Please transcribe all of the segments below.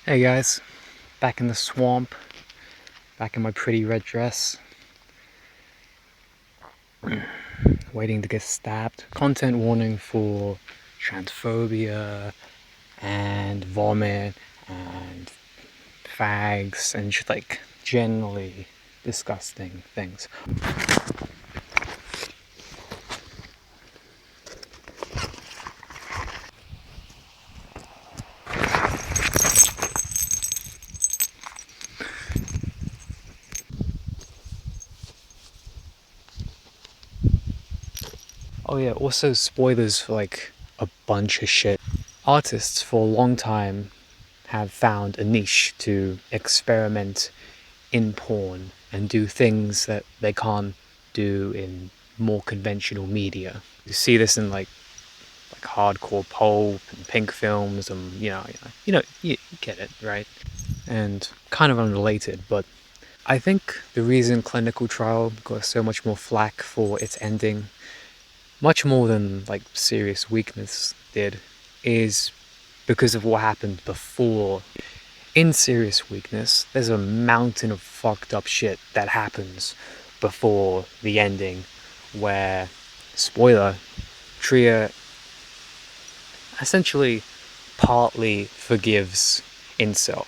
Hey guys, back in the swamp, back in my pretty red dress, waiting to get stabbed. Content warning for transphobia and vomit and fags and just like generally disgusting things. Oh yeah, also spoilers for like a bunch of shit. Artists for a long time have found a niche to experiment in porn and do things that they can't do in more conventional media. You see this in like hardcore pulp and pink films, and you get it, right? And kind of unrelated, but I think the reason Clinical Trial got so much more flack for its ending, much more than like Serious Weakness did, is because of what happened before. In Serious Weakness, there's a mountain of fucked up shit that happens before the ending, where, spoiler, Tria essentially partly forgives Incel,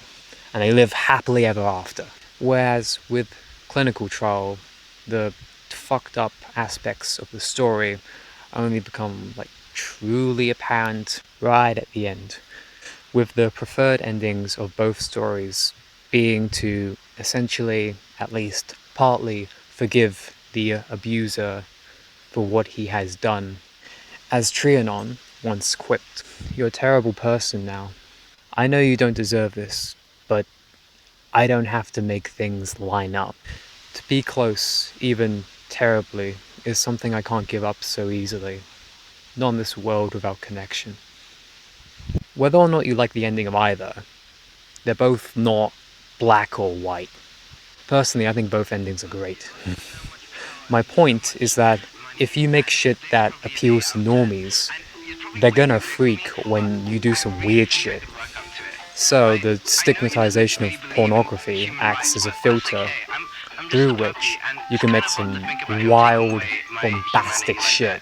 and they live happily ever after. Whereas with Clinical Trial, the fucked up aspects of the story only become like truly apparent right at the end, with the preferred endings of both stories being to essentially, at least partly, forgive the abuser for what he has done. As Trianon once quipped, "You're a terrible person now. I know you don't deserve this, but I don't have to make things line up. To be close, even terribly, is something I can't give up so easily. Not in this world without connection." Whether or not you like the ending of either, they're both not black or white. Personally, I think both endings are great. My point is that if you make shit that appeals to normies, they're gonna freak when you do some weird shit. So the stigmatization of pornography acts as a filter through which you can make some wild, bombastic shit.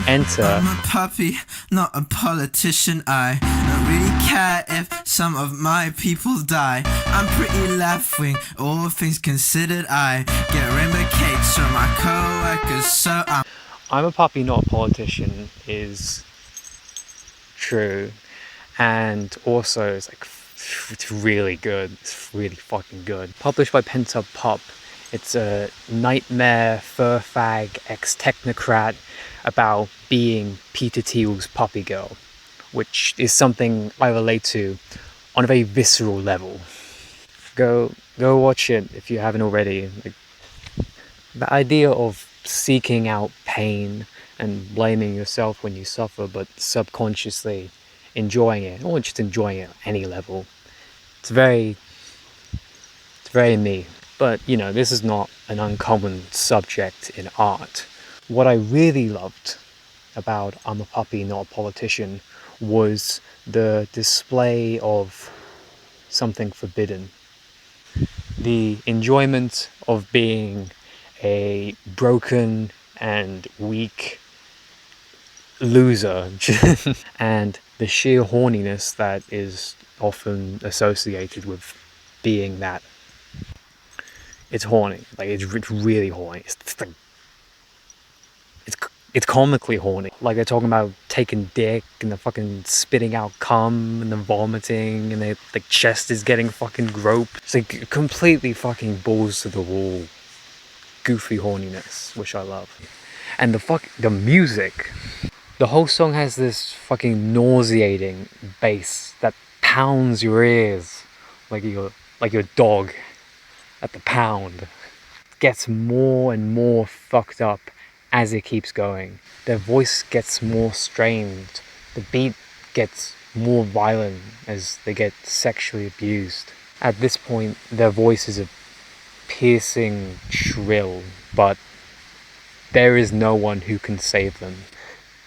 Enter. I'm a puppy, not a politician. I don't really care if some of my people die. I'm pretty left-wing, all things considered. I get rainbow cakes from my co-workers, so I'm a puppy, not a politician is true, and also it's really good. It's really fucking good. Published by Pent-Up Pup. It's a nightmare fur fag ex-technocrat about being Peter Thiel's puppy girl, which is something I relate to on a very visceral level. Go watch it if you haven't already. Like, the idea of seeking out pain and blaming yourself when you suffer, but subconsciously enjoying it, or just enjoying it at any level, it's very me. But this is not an uncommon subject in art. What I really loved about I'm a Puppy, Not a Politician was the display of something forbidden. The enjoyment of being a broken and weak loser and the sheer horniness that is often associated with being that. It's horny. Like, it's really horny. It's comically horny. Like, they're talking about taking dick and they're fucking spitting out cum and then vomiting and their chest is getting fucking groped. It's like completely fucking balls to the wall, goofy horniness, which I love. And the music. The whole song has this fucking nauseating bass that pounds your ears like your dog at the pound. It gets more and more fucked up as it keeps going. Their voice gets more strained. The beat gets more violent as they get sexually abused. At this point, their voice is a piercing shrill, but there is no one who can save them.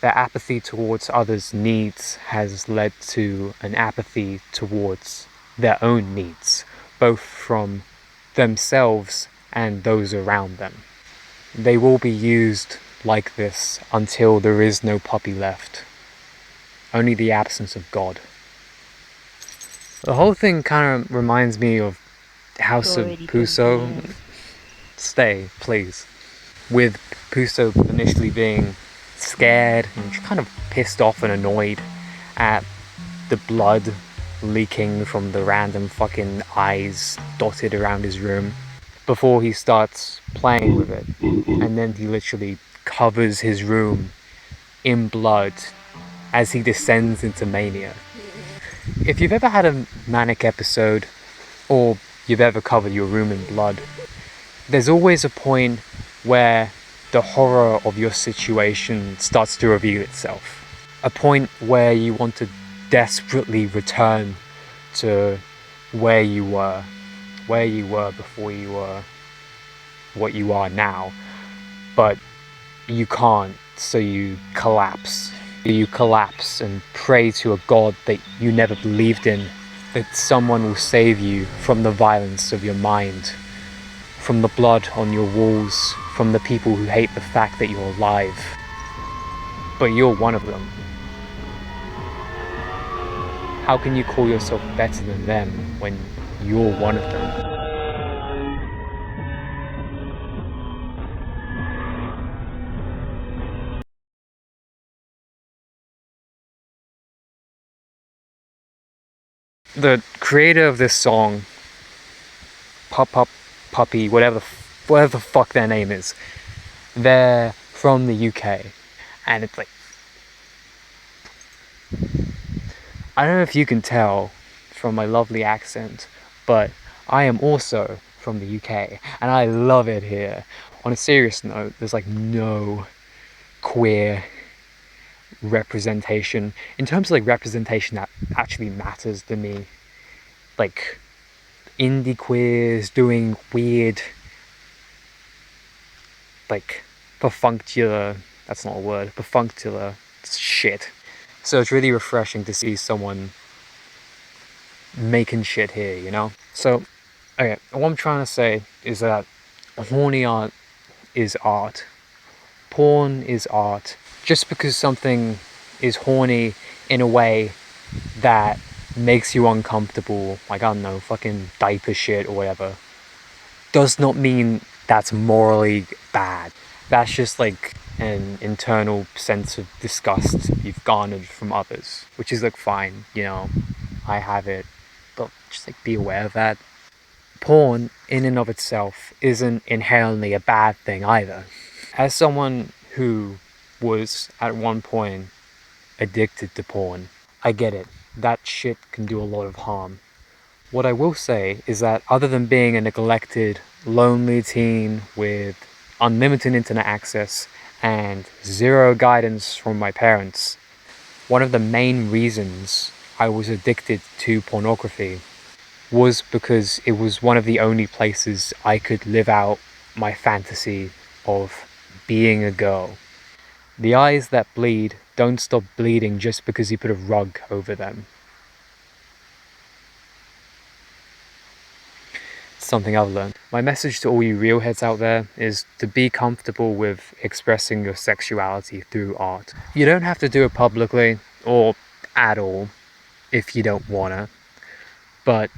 Their apathy towards others' needs has led to an apathy towards their own needs, both from themselves and those around them. They will be used like this until there is no puppy left. Only the absence of God. The whole thing kind of reminds me of House of Puso. Stay, please. With Puso initially being scared and kind of pissed off and annoyed at the blood leaking from the random fucking eyes dotted around his room before he starts playing with it, and then he literally covers his room in blood as he descends into mania. If you've ever had a manic episode, or you've ever covered your room in blood, there's always a point where the horror of your situation starts to reveal itself. A point where you want to desperately return to where you were before you were what you are now, but you can't, so you collapse. You collapse and pray to a God that you never believed in, that someone will save you from the violence of your mind, from the blood on your walls, from the people who hate the fact that you're alive. But you're one of them. How can you call yourself better than them when you're one of them? The creator of this song, Puppy, whatever the fuck their name is, they're from the UK, and it's like, I don't know if you can tell from my lovely accent, but I am also from the UK, and I love it here. On a serious note, there's like no queer representation in terms of like representation that actually matters to me. Like indie queers doing weird, like perfunctory, that's not a word, perfunctory shit. So it's really refreshing to see someone making shit here, you know? So, okay, what I'm trying to say is that horny art is art. Porn is art. Just because something is horny in a way that makes you uncomfortable, like, I don't know, fucking diaper shit or whatever, does not mean that's morally bad. That's just like an internal sense of disgust you've garnered from others, which is like fine, you know, I have it, but just like be aware of that. Porn in and of itself isn't inherently a bad thing either. As someone who was at one point addicted to porn, I get it. That shit can do a lot of harm. What I will say is that other than being a neglected, lonely teen with unlimited internet access and zero guidance from my parents, one of the main reasons I was addicted to pornography was because it was one of the only places I could live out my fantasy of being a girl. The eyes that bleed don't stop bleeding just because you put a rug over them. It's something I've learned. My message to all you real heads out there is to be comfortable with expressing your sexuality through art. You don't have to do it publicly or at all if you don't wanna. But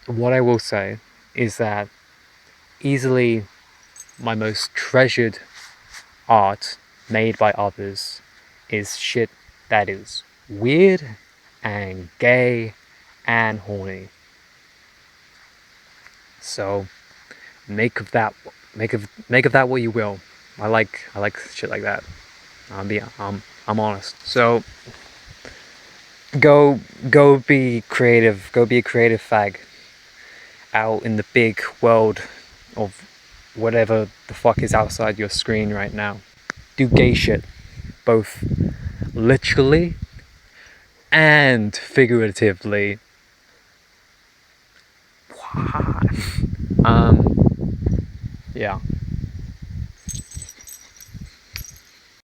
what I will say is that easily my most treasured art made by others is shit that is weird and gay and horny. So make of that what you will. I like shit like that. I'm honest. So go be creative. Go be a creative fag out in the big world of whatever the fuck is outside your screen right now. Do gay shit, both literally and figuratively. Yeah.